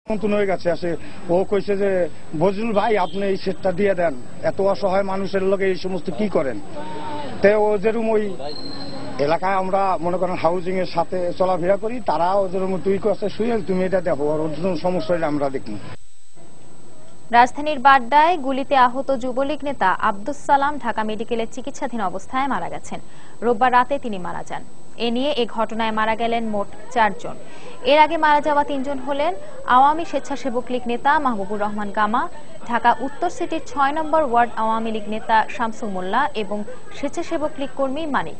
নতুন হয়ে গেছে আসে ও কইছে যে বজরুল ভাই আপনি এই সেটটা দিয়ে দেন, এত অসহায় মানুষের লোকে এই সমস্ত কি করেন। তে ও যেরকম ওই এলাকায় আমরা মনে করেন হাউজিং এর সাথে চলাফেরা করি, তারাও যেরকম তুই কাছে শুয়ে তুমি এটা দেখো, আর ওর জন্য সমস্যা হলে আমরা দেখি। রাজধানীর বাড্ডায় গুলিতে আহত যুবলীগ নেতা আব্দুস সালাম ঢাকা মেডিকেলে চিকিৎসাধীন অবস্থায় মারা গেছেন। রোববার রাতে তিনি মারা যান। এ নিয়ে এই ঘটনায় মারা গেলেন মোট 4 জন। এর আগে মারা যাওয়া 3 জন হলেন আওয়ামী স্বেচ্ছাসেবক লীগ নেতা মাহবুবুর রহমান গামা, ঢাকা উত্তর সিটির 6 নম্বর ওয়ার্ড আওয়ামী লীগ নেতা শামসু মোল্লা এবং স্বেচ্ছাসেবক লীগ কর্মী মানিক।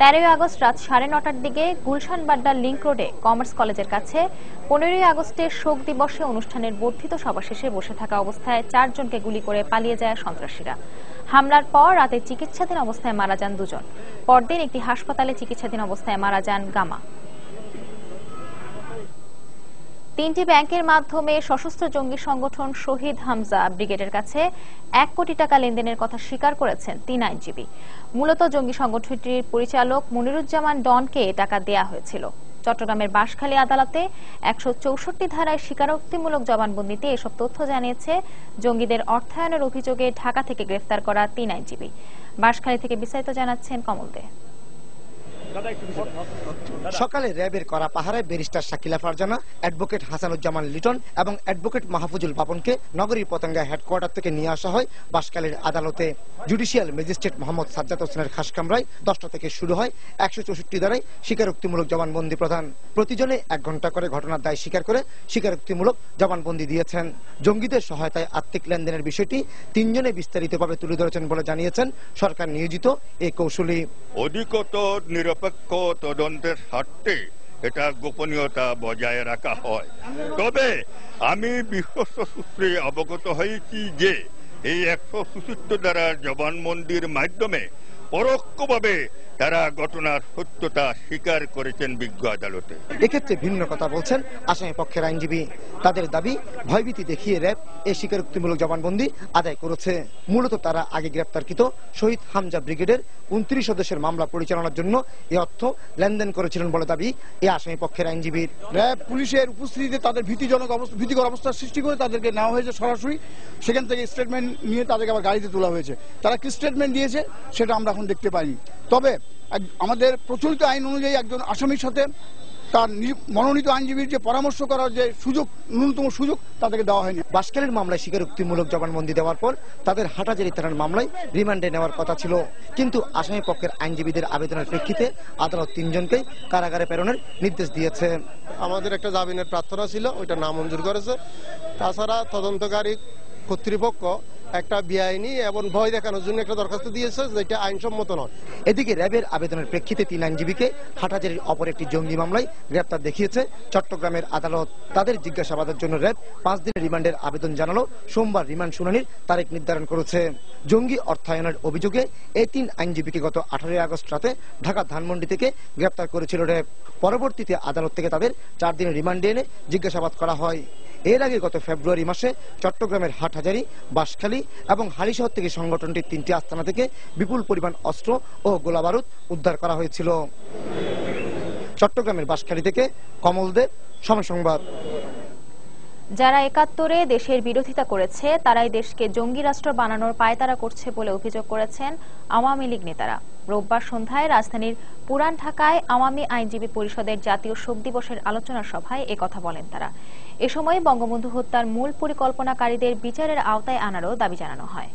13ই আগস্ট রাত 9:30টার দিকে গুলশান বাড্ডা লিংক রোডে কমার্স কলেজের কাছে 15ই আগস্টের শোক দিবসে অনুষ্ঠানের বর্ধিত সভা শেষে বসে থাকা অবস্থায় 4 জনকে গুলি করে পালিয়ে যায় সন্ত্রাসীরা। হামলার পর রাতে চিকিৎসাধীন অবস্থায় মারা যান 2 জন। পরদিন একটি হাসপাতালে চিকিৎসাধীন অবস্থায় মারা যান গামা। 3টি ব্যাংকের মাধ্যমে সশস্ত্র জঙ্গি সংগঠন শহীদ হামজা ব্রিগেডের কাছে 1 কোটি টাকা লেনদেনের কথা স্বীকার করেছেন 3 আইনজীবী। মূলত জঙ্গি সংগঠনটির পরিচালক মনিরুজ্জামান ডনকে টাকা দেয়া হয়েছিল। চট্টগ্রামের বাঁশখালী আদালতে 164 ধারায় স্বীকারোক্তিমূলক জবানবন্দিতে এসব তথ্য জানিয়েছে জঙ্গিদের অর্থায়নের অভিযোগে ঢাকা থেকে গ্রেফতার করা 3 আইনজীবী। বাঁশখালী থেকে বিস্তারিত জানাচ্ছেন কমল দে। সকালে র্যাবের করা পাহারায় ব্যারিস্টার শাকিলা ফারজানা, অ্যাডভোকেট হাসানুজ্জামান লিটন এবং অ্যাডভোকেট মাহফুজুল পাপনকে নগরীর পতেঙ্গা হেডকোয়ার্টার থেকে নিয়ে আসা হয় বাঁশখালীর আদালতে। জুডিশিয়াল ম্যাজিস্ট্রেট মোহাম্মদ সাজ্জাদ হোসেনের খাস কামরায় 10টা থেকে শুরু হয় 164 ধারায় স্বীকারোক্তিমূলক জবানবন্দি প্রদান। প্রতিজনে 1 ঘন্টা করে ঘটনার দায় স্বীকার করে স্বীকারোক্তিমূলক জবানবন্দি দিয়েছেন। জঙ্গিদের সহায়তায় আর্থিক লেনদেনের বিষয়টি 3 জনে বিস্তারিতভাবে তুলে ধরেছেন বলে জানিয়েছেন সরকার নিয়োজিত এই কৌশলী। অধিকতর নিরপেক্ষ তদন্তের স্বার্থে এটা গোপনীয়তা বজায় রাখা হয়। তবে আমি বিশ্বস্ত সূত্রে অবগত হয়েছি যে এই 164 ধারার জবানবন্দির মাধ্যমে পরোক্ষভাবে তারা ঘটনার সত্যতা স্বীকার করেছেন বিজ্ঞ আদালতে। এক্ষেত্রে ভিন্ন কথা বলছেন আসামি পক্ষের আইনজীবী। তাদের দাবি ভয়ভীতি দেখিয়ে র্যাব এই স্বীকারোক্তিমূলক জবানবন্দি আদায় করেছে। মূলত তারা আগে গ্রেপ্তারকৃত শহীদ হামজা ব্রিগেডের 29 সদস্যের মামলা পরিচালনার জন্য এই অর্থ লেনদেন করেছিলেন বলে দাবি এই আসামি পক্ষের আইনজীবীর। র্যাব পুলিশের উপস্থিতিতে তাদের ভীতিকর অবস্থা সৃষ্টি করে তাদেরকে নেওয়া হয়েছে সরাসরি, সেখান থেকে স্টেটমেন্ট নিয়ে তাদেরকে আবার গাড়িতে তোলা হয়েছে। তারা কি স্টেটমেন্ট দিয়েছে সেটা আমরা এখন দেখতে পাইনি। তবে আমাদের প্রচলিত আইন অনুযায়ী একজন আসামির সাথে তার মনোনীত আইনজীবীর যে পরামর্শ করার যে সুযোগ, ন্যূনতম সুযোগ তাদেরকে দেওয়া হয়নি। বাঁশখালীর মামলায় স্বীকারোক্তিমূলক জবানবন্দি দেওয়ার পর তাদের হাটহাজারী থানার মামলায় রিমান্ডে নেওয়ার কথা ছিল, কিন্তু আসামি পক্ষের আইনজীবীদের আবেদনের প্রেক্ষিতে আদালত 3 জনকেই কারাগারে প্রেরণের নির্দেশ দিয়েছে। আমাদের একটা জামিনের প্রার্থনা ছিল, ওইটা নামঞ্জুর করেছে। তাছাড়া তদন্তকারী কর্তৃপক্ষ একটা বেআইনি এবং ভয় দেখানোর জন্য একটা দরখাস্ত দিয়েছে যেটা আইনসম্মত নয়। এদিকে র্যাবের আবেদনের প্রেক্ষিতে 3 আইনজীবীকে হাটহাজারীর অপর একটি জঙ্গি মামলায় গ্রেপ্তার দেখিয়েছে চট্টগ্রামের আদালত। তাদের জিজ্ঞাসাবাদের জন্য র্যাব 5 দিনের রিমান্ডের আবেদন জানালো সোমবার রিমান্ড শুনানির তারিখ নির্ধারণ করেছে। জঙ্গি অর্থায়নের অভিযোগে এই 3 আইনজীবীকে গত 18 আগস্ট রাতে ঢাকা ধানমন্ডি থেকে গ্রেপ্তার করেছিল র্যাব। পরবর্তীতে আদালত থেকে তাদের 4 দিনের রিমান্ডে এনে জিজ্ঞাসাবাদ করা হয়। এর আগে গত ফেব্রুয়ারি মাসে চট্টগ্রামের হাটহাজারী, বাঁশখালী এবং হালিশহর থেকে সংগঠনটির 3টি আস্তানা থেকে বিপুল পরিমাণ অস্ত্র ও গোলাবারুদ উদ্ধার করা হয়েছিল। চট্টগ্রামের বাঁশখালী থেকে কমল দে, সময় সংবাদ। যারা 71-এ দেশের বিরোধিতা করেছে তারাই দেশকে জঙ্গি রাষ্ট্র বানানোর পায়তারা করছে বলে অভিযোগ করেছেন আওয়ামী লীগ নেতারা। রোববার সন্ধ্যায় রাজধানীর পুরান ঢাকায় আওয়ামী আইনজীবী পরিষদের জাতীয় শোক দিবসের আলোচনা সভায় একথা বলেন তারা। এ সময় বঙ্গবন্ধু হত্যার মূল পরিকল্পনাকারীদের বিচারের আওতায় আনারও দাবি জানানো হয়।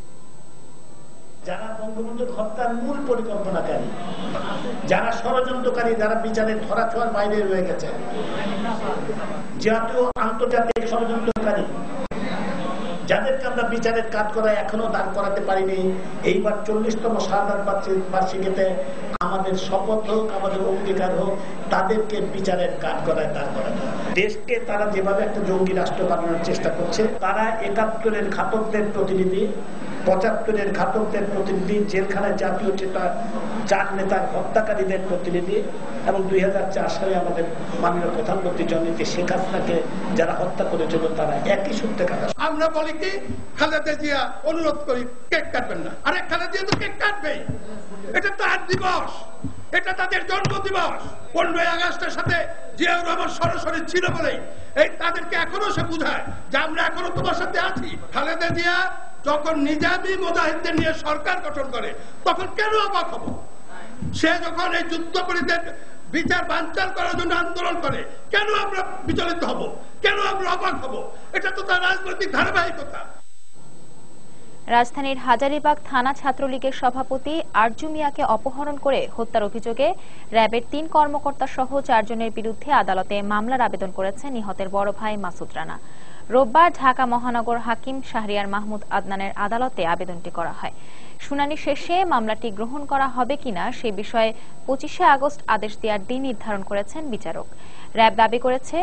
যারা বঙ্গবন্ধুর হত্যার মূল পরিকল্পনাকারী, যারা ষড়যন্ত্রকারী, যারা বিচারের ধরাছোঁয়ার বাইরে রয়ে গেছে, জাতীয় আন্তর্জাতিক ষড়যন্ত্রকারী, যাদেরকে আমরা বিচারের কাজ করায় এখনো দাঁড় করাতে পারিনি, এইবার 40তম শাহাদাত বার্ষিকীতে আমাদের শপথ হোক, আমাদের অঙ্গীকার হোক, তাদেরকে বিচারের কাজ করায় দাঁড় করাতে। দেশকে তারা যেভাবে একটা জঙ্গি রাষ্ট্র বানানোর চেষ্টা করছে, তারা 71-এর ঘাতকদের প্রতিনিধি, 75-এর ঘাতকদের প্রতিনিধি, জেলখানায় জাতীয় চার নেতার হত্যাকারীদের প্রতিনিধি, এবং 2004 সালে আমাদের মাননীয় প্রধানমন্ত্রী জননেত্রী শেখ হাসিনাকে যারা হত্যা করেছিল তারা একই সূত্রে কাটা। আমরা বলি কি, খালেদা জিয়া অনুরোধ করি কেক কাটবেন না। আরে খালেদা জিয়া তো কেক কাটবেই, এটা তার দিবস, এটা তাদের জন্ম দিবস। 15ই আগস্টের সাথে জিয়াউর রহমান সরাসরি ছিল বলেই এই তাদেরকে এখনো সে বুঝায় যে আমরা এখনো তোমার সাথে আছি। খালেদা জিয়া যখন নিজামী মুজাহিদদের নিয়ে সরকার গঠন করে তখন কেন অবাক হব? সে যখন এই যুদ্ধপরাধীদের বিচার বানচাল করার জন্য আন্দোলন করে কেন আমরা বিচলিত হব, কেন আমরা অবাক হব? এটা তো তার রাজনৈতিক ধারাবাহিকতা। রাজধানীর হাজারীবাগ থানা ছাত্রলীগের সভাপতি আরজু মিয়াকে অপহরণ করে হত্যার অভিযোগে র্যাবের 3 কর্মকর্তা সহ 4 জনের বিরুদ্ধে আদালতে মামলার আবেদন করেছেন নিহতের বড় ভাই মাসুদ রানা। রোববার ঢাকা মহানগর হাকিম শাহরিয়ার মাহমুদ আদনানের আদালতে আবেদনটি করা হয়। শুনানি শেষে মামলাটি গ্রহণ করা হবে কিনা সে বিষয়ে 25শে আগস্ট আদেশ দেওয়ার দিন নির্ধারণ করেছেন বিচারক। র্যাব দাবি করেছে,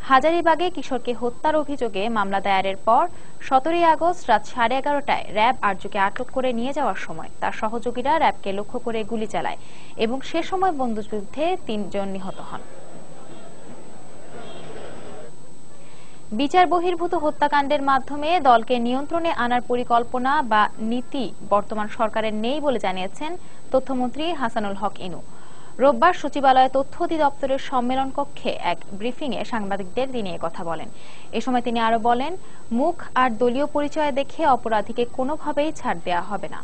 হাজারীবাগে কিশোরকে হত্যার অভিযোগে মামলা দায়েরের পর 17ই আগস্ট রাত 11:30টায় র্যাব আরজুকে আটক করে নিয়ে যাওয়ার সময় তার সহযোগীরা র্যাবকে লক্ষ্য করে গুলি চালায় এবং সে সময় বন্দুকযুদ্ধে 3 জন নিহত হন। বিচার বহির্ভূত হত্যাকাণ্ডের মাধ্যমে দলকে নিয়ন্ত্রণে আনার পরিকল্পনা বা নীতি বর্তমান সরকারের নেই বলে জানিয়েছেন তথ্যমন্ত্রী হাসানুল হক ইনু। রোববার সচিবালয়ে তথ্য অধিদপ্তরের সম্মেলন কক্ষে এক ব্রিফিংয়ে সাংবাদিকদের তিনি কথা বলেন। এ সময় তিনি আরো বলেন, মুখ আর দলীয় পরিচয় দেখে অপরাধীকে কোনোভাবেই ছাড় দেওয়া হবে না।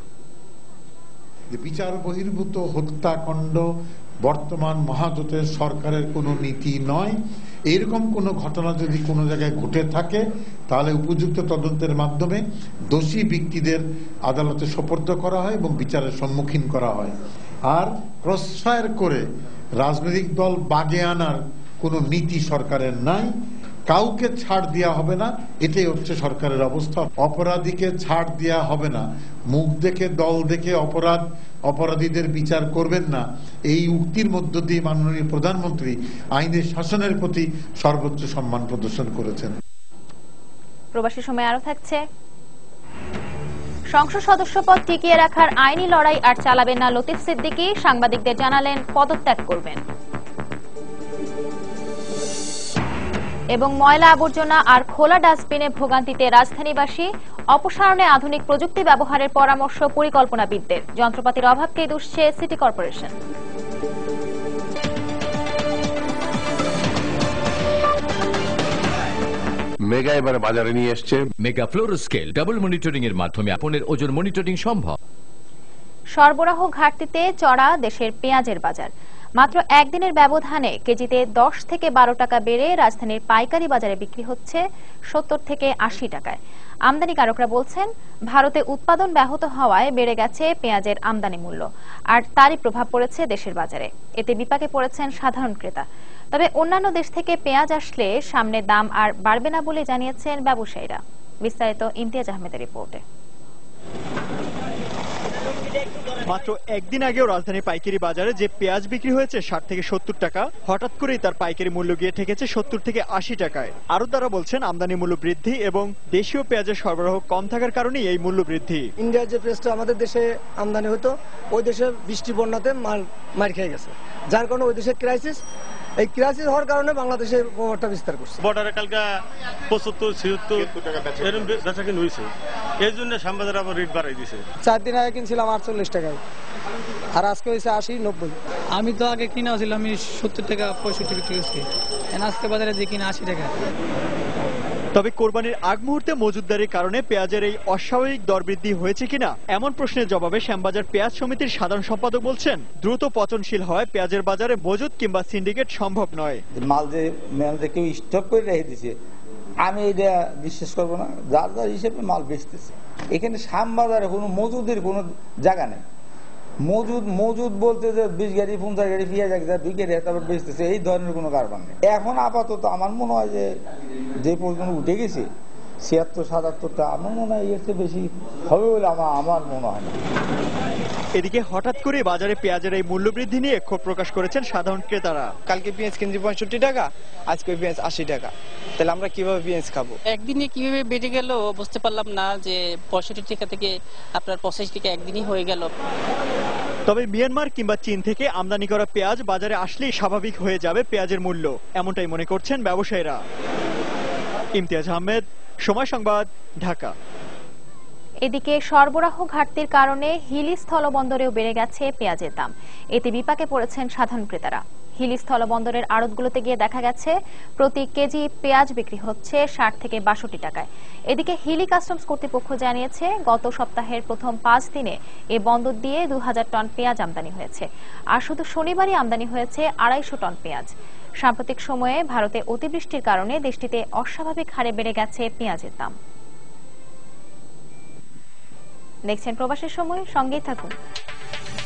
বিচার বহির্ভূত হত্যাকাণ্ড বর্তমান মহাজোটের সরকারের কোনো নীতি নয়। এরকম কোনো ঘটনা যদি কোনো জায়গায় ঘটে থাকে তাহলে উপযুক্ত তদন্তের মাধ্যমে দোষী ব্যক্তিদের আদালতে সোপর্দ করা হয় এবং বিচারের সম্মুখীন করা হয়। আর ক্রসফায়ার করে রাজনৈতিক দল বাগে আনার কোনো নীতি সরকারের নাই। কাউকে ছাড় দেওয়া হবে না, এটাই হচ্ছে সরকারের অবস্থা। অপরাধীকে ছাড় দেওয়া হবে না, মুখ দেখে দল দেখে অপরাধীদের বিচার করবেন না, এই উক্তির মধ্য দিয়ে মাননীয় প্রধানমন্ত্রী আইনের শাসনের প্রতি সর্বোচ্চ সম্মান প্রদর্শন করেছেন। প্রবাসী সময় আরো থাকছে, সংসদ সদস্য পদ টিকিয়ে রাখার আইনি লড়াই আর চালাবেন না লতিফ সিদ্দিকী, সাংবাদিকদের জানালেন পদত্যাগ করবেন। এবং ময়লা আবর্জনা আর খোলা ডাস্টবিনে ভোগান্তিতে রাজধানীবাসী, অপসারণে আধুনিক প্রযুক্তি ব্যবহারের পরামর্শ পরিকল্পনাবিদদের। যন্ত্রপাতির অভাবকে দুষছে সিটি কর্পোরেশন। মেগা এবার বাজারে নিয়ে এসছে মেগা ফ্লোরোস্কেল ডাবল মনিটরিং এর মাধ্যমে আপনার ওজন মনিটরিং সম্ভব। সরবরাহ ঘাটতিতে চড়া দেশের পেঁয়াজের বাজার। মাত্র একদিনের ব্যবধানে কেজিতে 10 থেকে 12 টাকা বেড়ে রাজধানীর পাইকারি বাজারে বিক্রি হচ্ছে 70 থেকে 80 টাকায়। আমদানিকারকরা বলছেন, ভারতে উৎপাদন ব্যাহত হওয়ায় বেড়ে গেছে পেঁয়াজের আমদানি মূল্য, আর তারই প্রভাব পড়েছে দেশের বাজারে। এতে বিপাকে পড়েছেন সাধারণ ক্রেতা। তবে অন্যান্য দেশ থেকে পেঁয়াজ আসলে সামনে দাম আর বাড়বে না বলে জানিয়েছেন ব্যবসায়ীরা। বিস্তারিত ইমতিয়াজ আহমেদের রিপোর্টে। মাত্র একদিন আগেও রাজধানীর পাইকারি বাজারে যে পেঁয়াজ বিক্রি হয়েছে 60 থেকে 70 টাকা, হঠাৎ করেই তার পাইকারি মূল্য গিয়ে ঠেকেছে 70 থেকে 80 টাকায়। আড়তদাররা বলছেন, আমদানি মূল্য বৃদ্ধি এবং দেশীয় পেঁয়াজের সরবরাহ কম থাকার কারণেই এই মূল্য বৃদ্ধি। ইন্ডিয়ার যে পেঁয়াজটা আমাদের দেশে আমদানি হতো, ওই দেশে বৃষ্টি বন্যাতে মার খেয়ে গেছে, যার কারণে ওই দেশের ক্রাইসিস, এই ক্রাইসিস হওয়ার কারণে বাংলাদেশে প্রভাবটা বিস্তার করছে। বর্ডারে কালকা 75-76 এরকম বেচা কিনে হয়েছে, এই জন্য শ্যামবাজার আবার রেট বাড়াই দিয়েছে। 4 দিন আগে কিনছিলাম 48 টাকায়, আর আজকে হয়েছে 80-90। আমি তো আগে কিনা ছিল আমি 70 টাকা 65 বিক্রি করছি, আজকে বাজারে যে কিনা 80 টাকা। তবে কোরবানির আগ মুহূর্তে মজুতদারির কারণে পেঁয়াজের এই অস্বাভাবিক দর বৃদ্ধি হয়েছে কিনা, এমন প্রশ্নের জবাবে শ্যামবাজার পেঁয়াজ সমিতির সাধারণ সম্পাদক বলছেন, দ্রুত পচনশীল হয় পেঁয়াজের বাজারে মজুত কিংবা সিন্ডিকেট সম্ভব নয়। মাল যে কেউ স্টক করে রেখে দিছে, আমি এটা বিশ্বাস করবো না। যার যার হিসেবে মাল বেচতেছে, এখানে শ্যামবাজারে কোনো মজুদের কোনো জায়গা নেই। মজুদ বলতে যে 20 গাড়ি 50 গাড়ি পেঁয়াজ এক জায়গায় ঢুকে তারপর বেচতেছে, এই ধরনের কোনো কারবার নেই। এখন আপাতত আমার মনে হয় যে পর্যন্ত উঠে গেছে, 76-77টা, আমার মনে হয় এর চেয়ে বেশি হবে বলে আমার মনে হয় না। এদিকে হঠাৎ করে বাজারে পেঁয়াজের এই মূল্য বৃদ্ধি নিয়ে ক্ষোভ প্রকাশ করেছেন সাধারণ ক্রেতারা। কালকে পেঁয়াজ কিনছি 65 টাকা, আজকে পেঁয়াজ 80 টাকা, তাহলে আমরা কিভাবে পেঁয়াজ খাবো? একদিনে কিভাবে বেড়ে গেল বুঝতে পারলাম না, যে 65 টাকা থেকে আপনার 85 টাকা একদিনই হয়ে গেল। তবে মিয়ানমার কিংবা চীন থেকে আমদানি করা পেঁয়াজ বাজারে আসলেই স্বাভাবিক হয়ে যাবে পেঁয়াজের মূল্য, এমনটাই মনে করছেন ব্যবসায়ীরা। ইমতিয়াজ আহমেদ, সময় সংবাদ, ঢাকা। এদিকে সরবরাহ ঘাটতির কারণে হিলি স্থলবন্দরেও বেড়ে গেছে পেঁয়াজের দাম। এতে বিপাকে পড়েছেন সাধারণ ক্রেতারা। হিলি স্থলবন্দরের আড়তগুলোতে গিয়ে দেখা গেছে প্রতি কেজি পেঁয়াজ বিক্রি হচ্ছে 60 থেকে 62 টাকায়। এদিকে হিলি কাস্টমস কর্তৃপক্ষ জানিয়েছে গত সপ্তাহের প্রথম 5 দিনে এ বন্দর দিয়ে 2000 টন পেঁয়াজ আমদানি হয়েছে, আর শুধু শনিবারই আমদানি হয়েছে 250 টন পেঁয়াজ। সাম্প্রতিক সময়ে ভারতে অতিবৃষ্টির কারণে দেশটিতে অস্বাভাবিক হারে বেড়ে গেছে পেঁয়াজের দাম। দেখছেন প্রবাসের সময়, সঙ্গেই থাকুন।